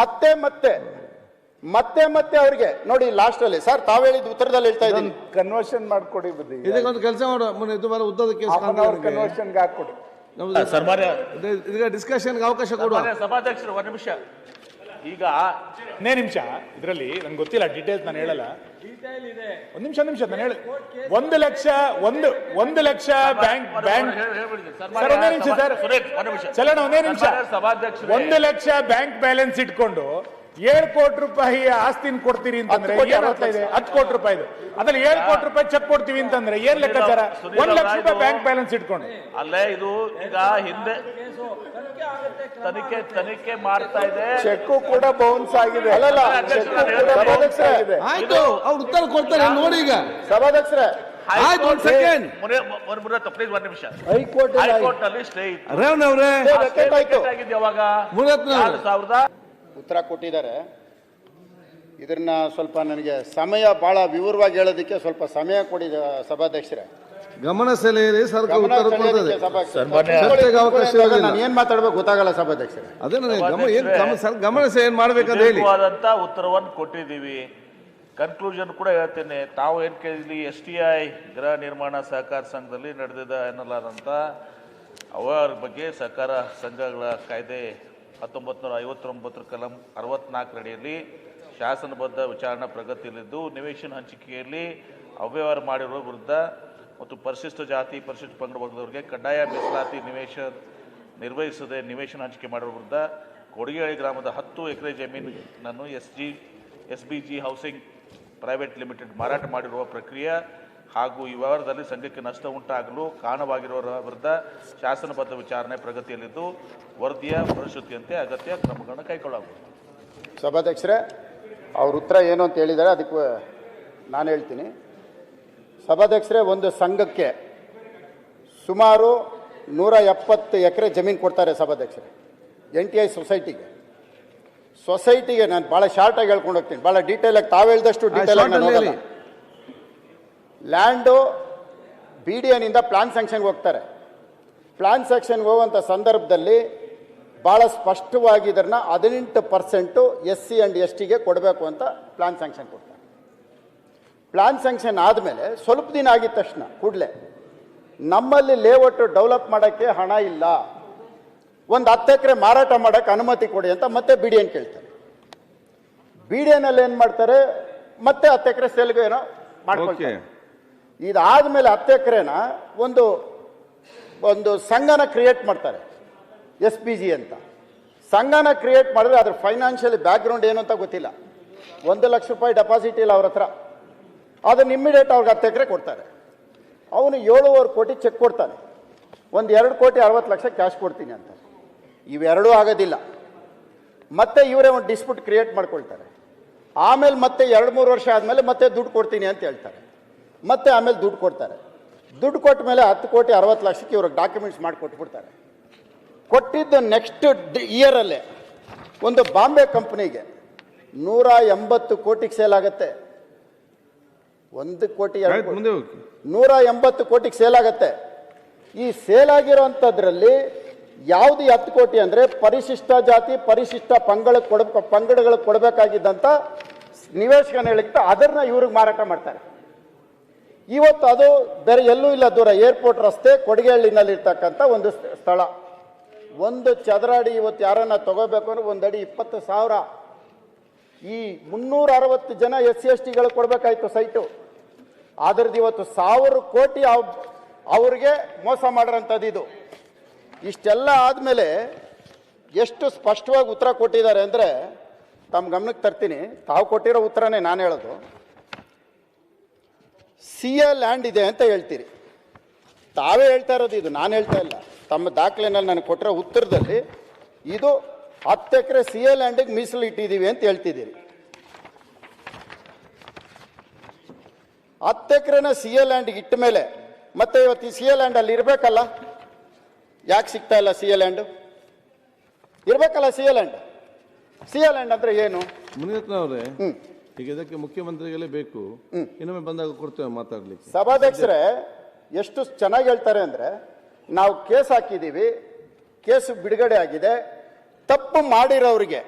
ಮತ್ತೆ ಮತ್ತೆ ಮತ್ತೆ ಮತ್ತೆ ಅವ್ರಿಗೆ ನೋಡಿ ಲಾಸ್ಟ್ ಅಲ್ಲಿ ಸರ್ ತಾವ್ ಹೇಳಿದ ಉತ್ತರದಲ್ಲಿ ಹೇಳ್ತಾ ಇದ್ದೀನಿ ಕನ್ವರ್ಷನ್ ಮಾಡ್ಕೊಡಿ ಬುದ್ಧಿ ಇದಕ್ಕೊಂದು ಕೆಲಸ ಮಾಡುವ ಉದ್ದದ ಕೇಸ್ ಕನ್ವರ್ಷನ್ ಹಾಕೊಡಿ ಈಗ ಡಿಸ್ಕಷನ್ಗೆ ಅವಕಾಶ ಕೊಡುವ ಸಭಾಧ್ಯಕ್ಷರು ಒಂದು ನಿಮಿಷ ಈಗ ಒಂದೇ ನಿಮಿಷ ಇದರಲ್ಲಿ ನಂಗೆ ಗೊತ್ತಿಲ್ಲ ಡೀಟೇಲ್ಸ್ ನಾನು ಹೇಳಲ್ಲ ಒಂದ್ ನಿಮಿಷ ನಾನು ಹೇಳ 1 ಲಕ್ಷ ಒಂದು ಲಕ್ಷ ಬ್ಯಾಂಕ್ ಸರ್ ಒಂದೇ ನಿಮಿಷ ಸರ್ ಚಲನ ಒಂದೇ ನಿಮಿಷ 1 ಲಕ್ಷ ಬ್ಯಾಂಕ್ ಬ್ಯಾಲೆನ್ಸ್ ಇಟ್ಕೊಂಡು 7 ಕೋಟಿ ರೂಪಾಯಿ ಆಸ್ತಿನ ಕೊಡ್ತೀರಿ ಅಂತಂದ್ರೆ 10 ಕೋಟಿ ರೂಪಾಯಿ ಅದ್ರಲ್ಲಿ 7 ಕೋಟಿ ರೂಪಾಯಿ ಚೆಕ್ ಕೊಡ್ತೀವಿ ಅಂತಂದ್ರೆ ಏನ್ ಲೆಕ್ಕಾಚಾರ 1 ಲಕ್ಷ ರೂಪಾಯಿ ಬ್ಯಾಂಕ್ ಬ್ಯಾಲೆನ್ಸ್ ಇಟ್ಕೊಂಡು ಅಲ್ಲೇ ಇದು ಈಗ ಹಿಂದೆ ತನಿಖೆ ಮಾಡ್ತಾ ಇದೆ ಚೆಕ್ ಕೂಡ ಬೌನ್ಸ್ ಆಗಿದೆ ಆಯ್ತು ಅವ್ರು ಉತ್ತರ ಕೊಡ್ತಾರೆ ನೋಡಿ ಈಗ ಸಭಾಧ್ಯಕ್ಷರೇ ಆಯ್ತು ಒಂದು ಸೆಕೆಂಡ್ ಪ್ಲೀಸ್ ಒಂದು ನಿಮಿಷ ಹೈಕೋರ್ಟ್ ನಲ್ಲಿ ಸ್ಟೇ ಇತ್ತು ರೇವಣ್ಣ ಅವರೇ ಆಗಿದೆ ಯಾವಾಗ ಉತ್ತರ ಕೊಟ್ಟಿದ್ದಾರೆ ಇದನ್ನ ಸ್ವಲ್ಪ ನನಗೆ ಸಮಯ ಬಹಳ ವಿವರವಾಗಿ ಹೇಳೋದಕ್ಕೆ ಸ್ವಲ್ಪ ಸಮಯ ಕೊಡಿ ಸಭಾಧ್ಯಕ್ಷರೇ ಗಮನ ಸೆಳೆಯಿರಿ ಸರ್ಕಾರ ಉತ್ತರ ಕೊಡ್ತದೆ ನಾನು ಏನ್ ಮಾತಾಡ್ಬೇಕು ಗೊತ್ತಾಗಲ್ಲ ಸಭಾಧ್ಯಕ್ಷರೇ ಅದೇ ಗಮನ ಏನ್ ಮಾಡ್ಬೇಕಂತ ಹೇಳಿ ಉತ್ತರವನ್ನು ಕೊಟ್ಟಿದ್ದೀವಿ ಕನ್ಕ್ಲೂಷನ್ ಕೂಡ ಹೇಳ್ತೇನೆ ತಾವು ಏನ್ ಕೇಳಿದ್ರಿ STI ಗೃಹ ನಿರ್ಮಾಣ ಸಹಕಾರ ಸಂಘದಲ್ಲಿ ನಡೆದಿದ್ದ ಎನ್ನಲಾದಂತ ಅವರ ಬಗ್ಗೆ ಸಹಕಾರ ಸಂಘಗಳ ಕಾಯ್ದೆ 1959 ಕಲಂ 64 ಅಡಿಯಲ್ಲಿ ಶಾಸನಬದ್ಧ ವಿಚಾರಣಾ ಪ್ರಗತಿಯಲ್ಲಿದ್ದು ನಿವೇಶನ ಹಂಚಿಕೆಯಲ್ಲಿ ಅವ್ಯವಹಾರ ಮಾಡಿರುವ ವಿರುದ್ಧ ಮತ್ತು ಪರಿಶಿಷ್ಟ ಜಾತಿ ಪರಿಶಿಷ್ಟ ಪಂಗಡ ವರ್ಗದವರಿಗೆ ಕಡ್ಡಾಯ ಮೀಸಲಾತಿ ನಿರ್ವಹಿಸದೆ ನಿವೇಶನ ಹಂಚಿಕೆ ಮಾಡುವ ವಿರುದ್ಧ ಕೊಡಗೇಹಳ್ಳಿ ಗ್ರಾಮದ 10 ಎಕರೆ ಜಮೀನನ್ನು SBG ಹೌಸಿಂಗ್ ಪ್ರೈವೇಟ್ ಲಿಮಿಟೆಡ್ ಮಾರಾಟ ಮಾಡಿರುವ ಪ್ರಕ್ರಿಯೆ ಹಾಗೂ ಈ ವ್ಯವಹಾರದಲ್ಲಿ ಸಂಘಕ್ಕೆ ನಷ್ಟ ಉಂಟಾಗಲು ಕಾರಣವಾಗಿರುವವರ ವಿರುದ್ಧ ಶಾಸನಬದ್ಧ ವಿಚಾರಣೆ ಪ್ರಗತಿಯಲ್ಲಿದ್ದು ವರದಿಯ ಪರಿಶುದ್ಧಿಯಂತೆ ಅಗತ್ಯ ಕ್ರಮಗಳನ್ನು ಕೈಗೊಳ್ಳಲಾಗುವುದು. ಸಭಾಧ್ಯಕ್ಷರೇ ಅವ್ರ ಉತ್ತರ ಏನು ಅಂತ ಹೇಳಿದ್ದಾರೆ ಅದಕ್ಕೆ ನಾನು ಹೇಳ್ತೀನಿ. ಸಭಾಧ್ಯಕ್ಷರೇ ಒಂದು ಸಂಘಕ್ಕೆ ಸುಮಾರು 170 ಎಕರೆ ಜಮೀನು ಕೊಡ್ತಾರೆ ಸಭಾಧ್ಯಕ್ಷರೇ NTI ಸೊಸೈಟಿಗೆ ನಾನು ಭಾಳ ಶಾರ್ಟಾಗಿ ಹೇಳ್ಕೊಂಡು ಹೋಗ್ತೀನಿ, ಭಾಳ ಡೀಟೇಲಾಗಿ ತಾವು ಹೇಳಿದಷ್ಟು ಡೀಟೇಲಾಗಿ ನಾನು ಹೋಗಲ್ಲ. ಲ್ಯಾಂಡು BDNನಿಂದ ಪ್ಲಾನ್ ಸ್ಯಾಂಕ್ಷನ್ಗೆ ಹೋಗ್ತಾರೆ. ಪ್ಲಾನ್ ಸ್ಯಾಂಕ್ಷನ್ಗೆ ಹೋಗುವಂಥ ಸಂದರ್ಭದಲ್ಲಿ ಭಾಳ ಸ್ಪಷ್ಟವಾಗಿ ಇದನ್ನ 18% SC and STಗೆ ಕೊಡಬೇಕು ಅಂತ ಪ್ಲಾನ್ ಸ್ಯಾಂಕ್ಷನ್ ಕೊಡ್ತಾರೆ. ಪ್ಲಾನ್ ಸ್ಯಾಂಕ್ಷನ್ ಆದಮೇಲೆ ಸ್ವಲ್ಪ ದಿನ ಆಗಿದ ತಕ್ಷಣ ಕೂಡಲೇ ನಮ್ಮಲ್ಲಿ ಲೇಔಟ್ ಡೆವಲಪ್ ಮಾಡೋಕ್ಕೆ ಹಣ ಇಲ್ಲ, ಒಂದು 10 ಎಕರೆ ಮಾರಾಟ ಮಾಡೋಕ್ಕೆ ಅನುಮತಿ ಕೊಡಿ ಅಂತ ಮತ್ತೆ BDN ಕೇಳ್ತಾರೆ. BDNಲ್ಲಿ ಏನು ಮಾಡ್ತಾರೆ, ಮತ್ತೆ 10 ಎಕರೆ ಸೇಲ್ಗೆ ಏನೋ ಮಾಡ್ಕೊಳ್ತಾರೆ. ಇದಾದ್ಮೇಲೆ 10 ಎಕರೆನ ಒಂದು ಸಂಘನ ಕ್ರಿಯೇಟ್ ಮಾಡ್ತಾರೆ, SPG ಅಂತ ಸಂಘನ ಕ್ರಿಯೇಟ್ ಮಾಡಿದ್ರೆ ಅದ್ರ ಫೈನಾನ್ಷಿಯಲಿ ಬ್ಯಾಕ್ಗ್ರೌಂಡ್ ಏನು ಅಂತ ಗೊತ್ತಿಲ್ಲ. 1 ಲಕ್ಷ ರೂಪಾಯಿ ಡೆಪಾಸಿಟ್ ಇಲ್ಲ ಅವ್ರ ಹತ್ರ. ಅದನ್ನ ಇಮ್ಮಿಡಿಯೇಟ್ ಅವ್ರಿಗೆ 10 ಎಕರೆ ಕೊಡ್ತಾರೆ. ಅವನು 7.5 ಕೋಟಿ ಚೆಕ್ ಕೊಡ್ತಾನೆ, 2 ಕೋಟಿ 60 ಲಕ್ಷ ಕ್ಯಾಶ್ ಕೊಡ್ತೀನಿ ಅಂತ. ಇವೆರಡೂ ಆಗೋದಿಲ್ಲ. ಮತ್ತೆ ಇವರೇ ಒಂದು ಡಿಸ್ಪ್ಯೂಟ್ ಕ್ರಿಯೇಟ್ ಮಾಡ್ಕೊಳ್ತಾರೆ. ಆಮೇಲೆ ಮತ್ತೆ 2-3 ವರ್ಷ ಆದಮೇಲೆ ಮತ್ತೆ ದುಡ್ಡು ಕೊಡ್ತೀನಿ ಅಂತ ಹೇಳ್ತಾರೆ. ಮತ್ತೆ ಆಮೇಲೆ ದುಡ್ಡು ಕೊಡ್ತಾರೆ. ದುಡ್ಡು ಕೊಟ್ಟ ಮೇಲೆ 10 ಕೋಟಿ 60 ಲಕ್ಷಕ್ಕೆ ಇವ್ರಿಗೆ ಡಾಕ್ಯುಮೆಂಟ್ಸ್ ಮಾಡಿ ಕೊಟ್ಬಿಡ್ತಾರೆ. ಕೊಟ್ಟಿದ್ದು ನೆಕ್ಸ್ಟ್ ಇಯರಲ್ಲೇ ಒಂದು ಬಾಂಬೆ ಕಂಪ್ನಿಗೆ 180 ಕೋಟಿಗೆ ಸೇಲ್ ಆಗುತ್ತೆ. 1 ಕೋಟಿ 180 ಕೋಟಿಗೆ ಸೇಲ್ ಆಗುತ್ತೆ. ಈ ಸೇಲ್ ಆಗಿರೋಂಥದ್ರಲ್ಲಿ ಯಾವುದು 10 ಕೋಟಿ ಅಂದರೆ ಪರಿಶಿಷ್ಟ ಜಾತಿ ಪರಿಶಿಷ್ಟ ಪಂಗಡಗಳಿಗೆ ಕೊಡಬೇಕಾಗಿದ್ದಂಥ ನಿವೇಶನ ಹೇಳಿಕ್ಕೆ ಅದನ್ನ ಇವ್ರಿಗೆ ಮಾರಾಟ ಮಾಡ್ತಾರೆ. ಇವತ್ತು ಅದು ಬೇರೆ ಎಲ್ಲೂ ಇಲ್ಲ, ದೂರ ಏರ್ಪೋರ್ಟ್ ರಸ್ತೆ ಕೊಡಗೇಹಳ್ಳಿನಲ್ಲಿ ಇರ್ತಕ್ಕಂಥ ಒಂದು ಸ್ಥಳ. 1 ಚದರ ಅಡಿ ಇವತ್ತು ಯಾರನ್ನ ತಗೋಬೇಕು ಅಂದ್ರೆ 1 ಅಡಿ 20,000. ಈ 360 ಜನ SC STಗಳು ಕೊಡಬೇಕಾಯ್ತು ಸೈಟು. ಅದ್ರದ್ದು ಇವತ್ತು 1000 ಕೋಟಿ ಅವ್ರಿಗೆ ಮೋಸ ಮಾಡಿರೋಂಥದ್ದು ಇದು. ಇಷ್ಟೆಲ್ಲ ಆದಮೇಲೆ ಎಷ್ಟು ಸ್ಪಷ್ಟವಾಗಿ ಉತ್ತರ ಕೊಟ್ಟಿದ್ದಾರೆ ಅಂದರೆ ತಮ್ಮ ಗಮನಕ್ಕೆ ತರ್ತೀನಿ. ತಾವು ಕೊಟ್ಟಿರೋ ಉತ್ತರನೇ ನಾನು ಹೇಳೋದು. CA ಲ್ಯಾಂಡ್ ಇದೆ ಅಂತ ಹೇಳ್ತೀರಿ, ತಾವೇ ಹೇಳ್ತಾ ಇರೋದು, ಇದು ನಾನು ಹೇಳ್ತಾ ಇಲ್ಲ. ತಮ್ಮ ದಾಖಲೆನಲ್ಲಿ ನನಗೆ ಕೊಟ್ಟಿರೋ ಉತ್ತರದಲ್ಲಿ ಇದು 10 ಎಕರೆ CA ಲ್ಯಾಂಡಿಗೆ ಮೀಸಲು ಇಟ್ಟಿದ್ದೀವಿ ಅಂತ ಹೇಳ್ತಿದ್ದೀರಿ. 10 ಎಕರೆನ CA ಲ್ಯಾಂಡ್ಗೆ ಇಟ್ಟ ಮೇಲೆ ಮತ್ತೆ ಇವತ್ತು ಈ CA ಲ್ಯಾಂಡ್ ಅಲ್ಲಿ ಇರಬೇಕಲ್ಲ, ಯಾಕೆ ಸಿಗ್ತಾ ಇಲ್ಲ? CA ಲ್ಯಾಂಡ್ ಇರಬೇಕಲ್ಲ. CA ಲ್ಯಾಂಡ್ ಅಂದ್ರೆ ಏನು? ಮುನಿರತ್ನವರೇ, ಈಗ ಇದಕ್ಕೆ ಮುಖ್ಯಮಂತ್ರಿಗಳೇ ಬೇಕು, ಇನ್ನೊಮ್ಮೆ ಬಂದಾಗ ಕೊಡ್ತೇವೆ ಮಾತಾಡ್ಲಿಕ್ಕೆ. ಸಭಾಧ್ಯಕ್ಷರೇ ಎಷ್ಟು ಚೆನ್ನಾಗಿ ಹೇಳ್ತಾರೆ ಅಂದ್ರೆ, ನಾವು ಕೇಸ್ ಹಾಕಿದ್ದೀವಿ, ಕೇಸು ಬಿಡುಗಡೆ ಆಗಿದೆ, ತಪ್ಪು ಮಾಡಿರೋರಿಗೆ